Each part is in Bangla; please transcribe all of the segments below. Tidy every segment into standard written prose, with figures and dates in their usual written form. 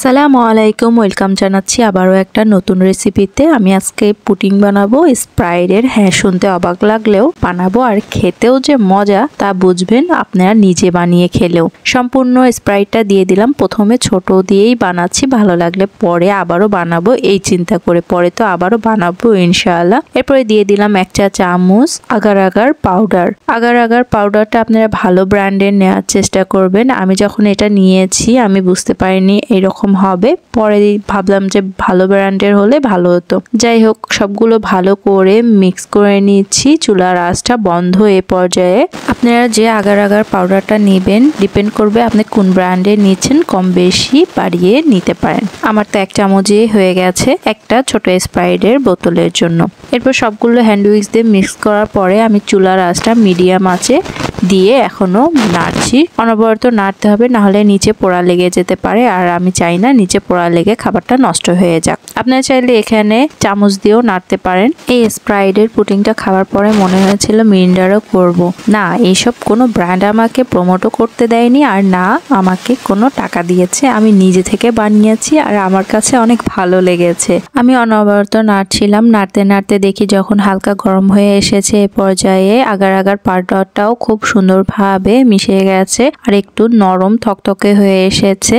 আসসালামু আলাইকুম, ওয়েলকাম জানাচ্ছি আবারও একটা নতুন রেসিপিতে। আমি আজকে পুডিং বানাবো স্প্রাইটের। হ্যাঁ, শুনতে অবাক লাগলেও বানাবো, আর খেতেও যে মজা তা বুঝবেন আপনারা নিজে বানিয়ে খেলেও। সম্পূর্ণ স্প্রাইটটা দিয়ে দিলাম। প্রথমে ছোট দিয়েই বানাচ্ছি, ভালো লাগলে পরে আবারও বানাবো এই চিন্তা করে, পরে তো আবারও বানাবো ইনশাআল্লাহ। এরপরে দিয়ে দিলাম 1 চা চামচ agar agar powder. Agar agar পাউডারটা আপনারা ভালো ব্র্যান্ডের নেওয়ার চেষ্টা করবেন। আমি যখন এটা নিয়েছি আমি বুঝতে পারিনি এরকম হবে, পরে ভাবলাম যে ভালো ব্র্যান্ডের হলে ভালো হতো। যাই হোক, সবগুলো ভালো করে মিক্স করে নিচ্ছি। চুলার আঁচটা বন্ধ। এ পর্যায়ে আপনারা যে আগার আগার পাউডারটা নেবেন ডিপেন্ড করবে আপনি কোন ব্র্যান্ডের নিচ্ছেন, কম বেশি বাড়িয়ে নিতে পারেন। আমার তো 1 চামচে হয়ে গেছে একটা ছোট স্প্রাইটের বোতলের জন্য। এরপর সবগুলো হ্যান্ড উইক্স দিয়ে মিক্স করার পরে আমি চুলার আঁচটা মিডিয়াম আঁচে দিয়ে এখনো নাড়ছি। অনবরত নাড়তে হবে, নাহলে নিচে পোড়া লেগে যেতে পারে, আর আমি চাই না নিচে পোড়া লেগে খাবারটা নষ্ট হয়ে যাক। আপনারা চাইলে এখানে চামচ দিয়েও নাড়তে পারেন। এই স্প্রাইটের পুডিংটা খাওয়ার পরে মনে হয়েছিল মিরিন্ডারও করব। না, এইসব কোনো ব্র্যান্ড আমাকে প্রমোটও করতে দেয়নি, আর না আমাকে কোনো টাকা দিয়েছে। আমি নিজে থেকে বানিয়েছি, আর আমার কাছে অনেক ভালো লেগেছে। আমি অনবরত নাড়ছিলাম। নাড়তে নাড়তে দেখি যখন হালকা গরম হয়ে এসেছে, এ পর্যায়ে আগার আগার পাউডারটাও খুব সুন্দরভাবে মিশে গেছে আর একটু নরম থকথকে হয়ে এসেছে।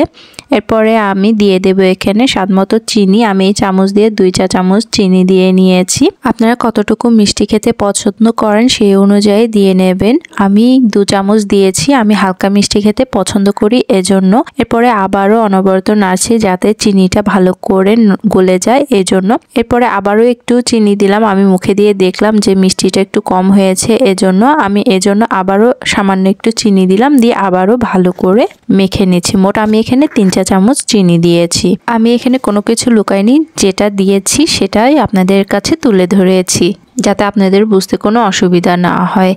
এরপরে আমি দিয়ে দেব এখানে স্বাদমতো চিনি। আমি এই চামচ দিয়ে 2 চা চামচ চিনি দিয়ে নিয়েছি। আপনারা কতটুকু মিষ্টি খেতে পছন্দ করেন সেই অনুযায়ী দিয়ে নেবেন। আমি 2 চামচ দিয়েছি। আমি হালকা মিষ্টি খেতে পছন্দ করি এজন্য। এরপরে আবারও অনবরত নাড়ছি যাতে চিনিটা ভালো করে গলে যায় এজন্য। এরপরে আবারও একটু চিনি দিলাম। আমি মুখে দিয়ে দেখলাম যে মিষ্টিটা একটু কম হয়েছে, এজন্য আমি আবারও সামান্য একটু চিনি দিলাম, দিয়ে আবারও ভালো করে মেখে নিচ্ছি। মোট আমি এখানে 3 চা চামচ চিনি দিয়েছি। আমি এখানে কোনো কিছু লুকাইনি, যেটা দিয়েছি সেটাই আপনাদের কাছে তুলে ধরেছি যাতে আপনাদের বুঝতে কোনো অসুবিধা না হয়।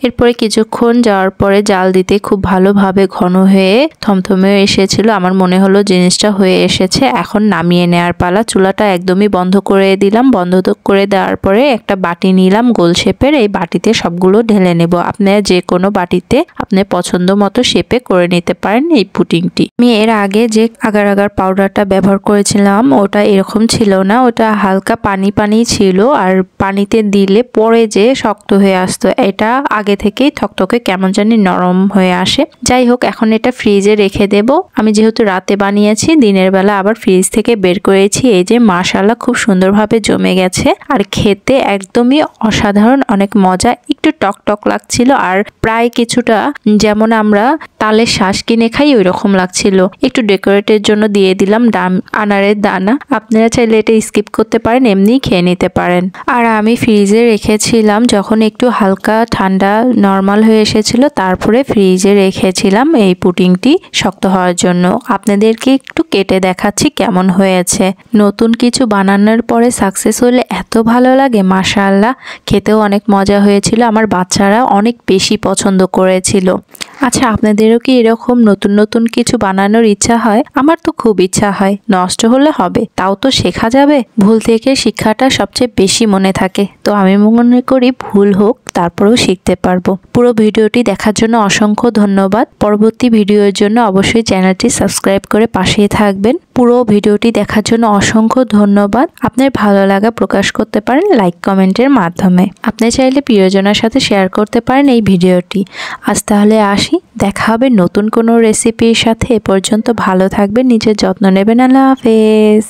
এরপরে কিছুক্ষণ যাওয়ার পরে জাল দিতে খুব ভালোভাবে ঘন হয়ে থমথমে এসেছিল। আমার মনে হলো জিনিসটা হয়ে এসেছে, এখন নামিয়ে নেওয়ার পালা। চুলাটা একদমই বন্ধ করে দিলাম। বন্ধ করে দেওয়ার পরে একটা বাটি নিলাম গোল শেপের। এই বাটিতে সবগুলো ঢেলে নেব। আপনারা যে কোনো বাটিতে আপনার পছন্দ মতো শেপে করে নিতে পারেন এই পুডিংটি। আমি এর আগে যে আগার আগার পাউডারটা ব্যবহার করেছিলাম ওটা এরকম ছিল না, ওটা হালকা পানি পানি ছিল, আর পানিতে দিলে পরে যে শক্ত হয়ে আসতো। এটা আগে থেকেই থকথকে কেমন জানি নরম হয়ে আসে। যাই হোক, এখন এটা ফ্রিজে রেখে দেব। আমি যেহেতু রাতে বানিয়েছি, দিনের বেলা আবার ফ্রিজ থেকে বের করেছি। এই যে মাশাআল্লাহ খুব সুন্দরভাবে জমে গেছে, আর খেতে একদমই অসাধারণ, অনেক মজা। একটু টক টক লাগছিল, আর প্রায় কিছুটা যেমন আমরা তালের শ্বাস কিনে খাই ওই রকম লাগছিল। একটু ডেকোরেটের জন্য দিয়ে দিলাম আনারের দানা। আপনারা চাইলে এটা স্কিপ করতে পারেন, এমনি খেয়ে নিতে পারেন। আর আমি ফ্রিজে রেখেছিলাম, যখন একটু হালকা ঠান্ডা নরমাল হয়ে এসেছিল তারপরে ফ্রিজে রেখেছিলাম এই পুডিংটি শক্ত হওয়ার জন্য। আপনাদেরকে একটু কেটে দেখাচ্ছি কেমন হয়েছে। নতুন কিছু বানানোর পরে সাকসেস হলে এত ভালো লাগে, মাশাআল্লাহ। খেতেও অনেক মজা হয়েছিল, আমার বাচ্চারা অনেক বেশি পছন্দ করেছিল। আচ্ছা, আপনাদেরও কি এরকম নতুন নতুন কিছু বানানোর ইচ্ছা হয়? আমার তো খুব ইচ্ছা হয়। নষ্ট হলে হবে, তাও তো শেখা যাবে। ভুল থেকে শিক্ষাটা সবচেয়ে বেশি মনে থাকে, তো আমি মনে করি ভুল হোক তারপরেও শিখতে পারবো। পুরো ভিডিওটি দেখার জন্য অসংখ্য ধন্যবাদ। পরবর্তী ভিডিওর জন্য অবশ্যই চ্যানেলটি সাবস্ক্রাইব করে পাশেই থাকবেন। পুরো ভিডিওটি দেখার জন্য অসংখ্য ধন্যবাদ। আপনার ভালো লাগা প্রকাশ করতে পারেন লাইক কমেন্টের মাধ্যমে। আপনি চাইলে প্রিয়জনের সাথে শেয়ার করতে পারেন এই ভিডিওটি। আজ তাহলে আসি, দেখা হবে নতুন কোনো রেসিপির সাথে। এ পর্যন্ত ভালো থাকবেন, নিজের যত্ন নেবেন। আল্লাহ হাফেজ।